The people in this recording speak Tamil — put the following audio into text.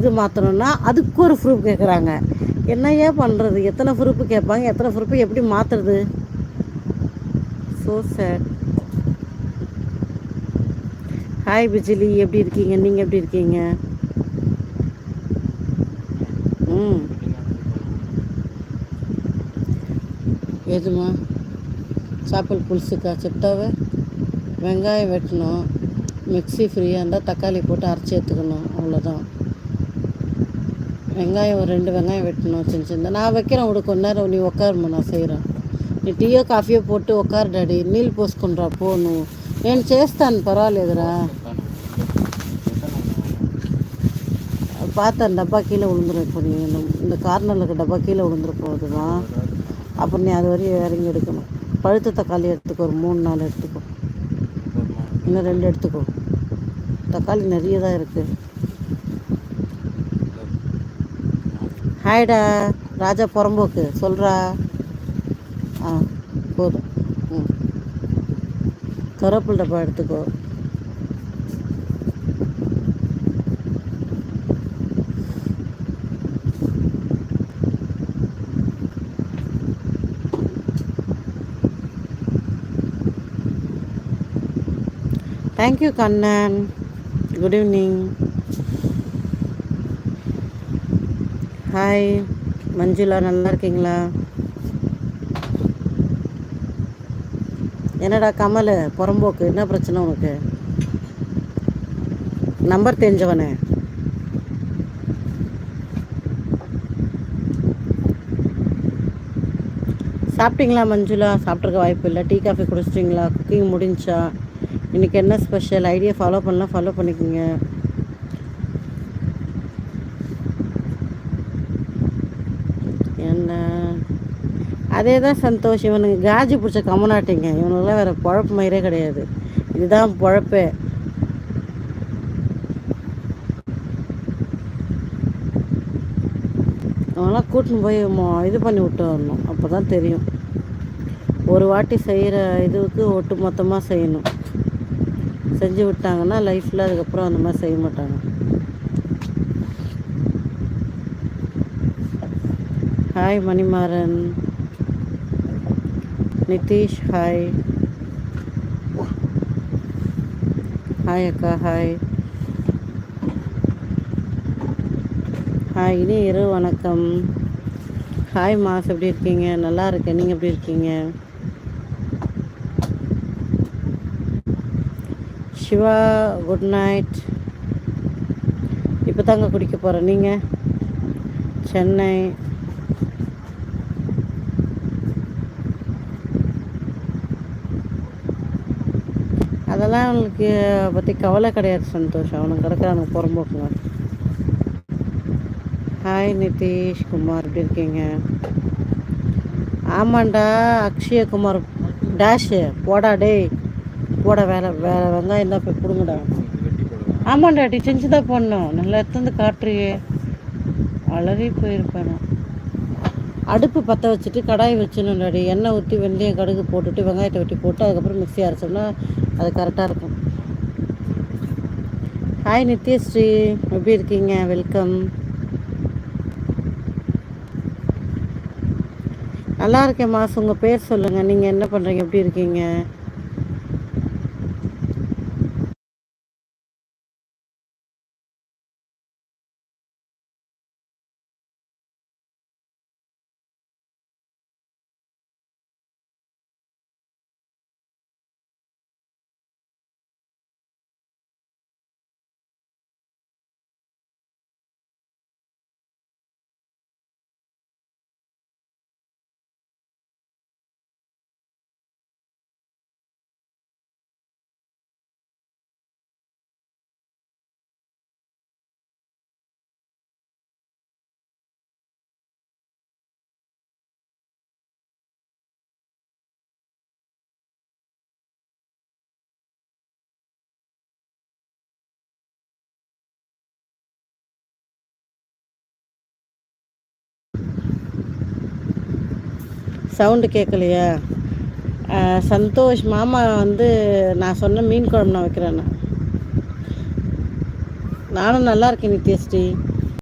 இது மாற்றணும்னா அதுக்கு ஒரு ப்ரூஃப் கேட்குறாங்க. என்ன ஏன் பண்ணுறது? எத்தனை ப்ரூஃப் கேட்பாங்க, எத்தனை ப்ரூஃப் எப்படி மாற்றுறது? So sad. ஹாய் பிஜிலி, எப்படி இருக்கீங்க? நீங்கள் எப்படி இருக்கீங்க? ம், எதுமா சாப்பல் புதுசுக்கா செப்டாவை வெங்காயம் வெட்டணும், மிக்ஸி ஃப்ரீயாக இருந்தால் தக்காளி போட்டு அரைச்சி எடுத்துக்கணும், அவ்வளோதான். வெங்காயம் ஒரு 2 வெங்காயம் வெட்டணும் சின்ன சின்ன. நான் வைக்கிறேன் விடு, கொஞ்ச நேரம் நீ உட்காருமா, நான் செய்கிறேன். நீ டீயோ కాఫీయో పోட்டு ఒక్కారు డాడీ, నీళ్ళు పోసుకునిరా పో నువ్వు. నేను చేస్తాను, పర్వాలేదురా. பார்த்தேன் டப்பா கீழே விழுந்துடும். இப்போ நீ இந்த கார்னரில் இருக்க டப்பா கீழே விழுந்துட போகுதுமா. அப்புறம் நீ அது வரையும் இறங்கி எடுக்கணும். பழுத்த தக்காளி எடுத்துக்கோ, ஒரு 3-4 எடுத்துக்கோ, இன்னும் 2 எடுத்துக்கோ. தக்காளி நிறைய தான் இருக்குது. ஹாய்டா ராஜா புறம்போக்கு சொல்கிறா. ஆ போதும். ம், கருவேப்பிலை டப்பா எடுத்துக்கோ. Thank you Kannan, good evening. Hi Manjula, நல்லா இருக்கீங்களா? என்னடா கமல் புறம்போக்கு, என்ன பிரச்சனை உனக்கு? நம்பர் தெரிஞ்சவனே. சாப்பிட்டீங்களா மஞ்சுளா? சாப்பிட்ருக்க வாய்ப்பு இல்லை. Tea coffee குடிச்சிட்டிங்களா? குக்கிங் முடிஞ்சா? இன்றைக்கி என்ன ஸ்பெஷல்? ஐடியா ஃபாலோ பண்ணலாம், ஃபாலோ பண்ணிக்கோங்க. என்ன அதே தான் சந்தோஷ். இவனுக்கு காஜி பிடிச்ச கம்மநாட்டிங்க. இவனுக்குலாம் வேறு பொழப்பு மயிரே கிடையாது. இதுதான் பொழப்பே. அவங்களாம் கூட்டின்னு போய் இது பண்ணி விட்டு வரணும், அப்போ தான் தெரியும். ஒரு வாட்டி செய்கிற இதுவுக்கு ஒட்டு மொத்தமாக செய்யணும். செஞ்சு விட்டாங்கன்னா லைஃப்பில் அதுக்கப்புறம் அந்த மாதிரி செய்ய மாட்டாங்க. Hi Manimaran, Nitish hi. Hi அக்கா, ஹாய் ஹாய். இனி இரவு வணக்கம். ஹாய் மாஸ், எப்படி இருக்கீங்க? நல்லா இருக்கேன், நீங்கள் எப்படி இருக்கீங்க? Siva good night. இப்போ தாங்க குடிக்க போகிறேன். நீங்கள்? சென்னை. அதெல்லாம் அவனுக்கு பற்றி கவலை கிடையாது சந்தோஷம். அவனுக்கு கிடக்கிறானுங்க புறம்போக்குங்க. ஹாய் நிதிஷ் குமார், எப்படி இருக்கீங்க? ஆமாண்டா அக்ஷயகுமார் டேஷு போடா டேய், போட வேலை வேறு வெங்காயம் இருந்தால் போய் கொடுங்கடா. ஆமாண்டா டி, செஞ்சு தான் போடணும். நல்லா எடுத்து காட்டுறியே, அழகி போயிருப்பேன். அடுப்பு பற்ற வச்சுட்டு கடாய் வச்சிடணும்டாடி. எண்ணெய் ஊற்றி வெந்தயம் கடுகு போட்டுட்டு வெங்காயத்தை வெட்டி போட்டு அதுக்கப்புறம் மிக்ஸி அரைச்சோம்னா அது கரெக்டாக இருக்கும். ஹாய் நித்யஸ்ரீ, எப்படி இருக்கீங்க? வெல்கம். நல்லா இருக்கேன் மாஸ். உங்கள் பேர் சொல்லுங்கள், நீங்கள் என்ன பண்ணுறீங்க, எப்படி இருக்கீங்க? சவுண்டு கேட்கலையா? சந்தோஷ் மாமா வந்து நான் சொன்ன மீன் குழம்பு நான் வைக்கிறேன்னா. நானும் நல்லா இருக்கேன் நித்யஸ்ரீ.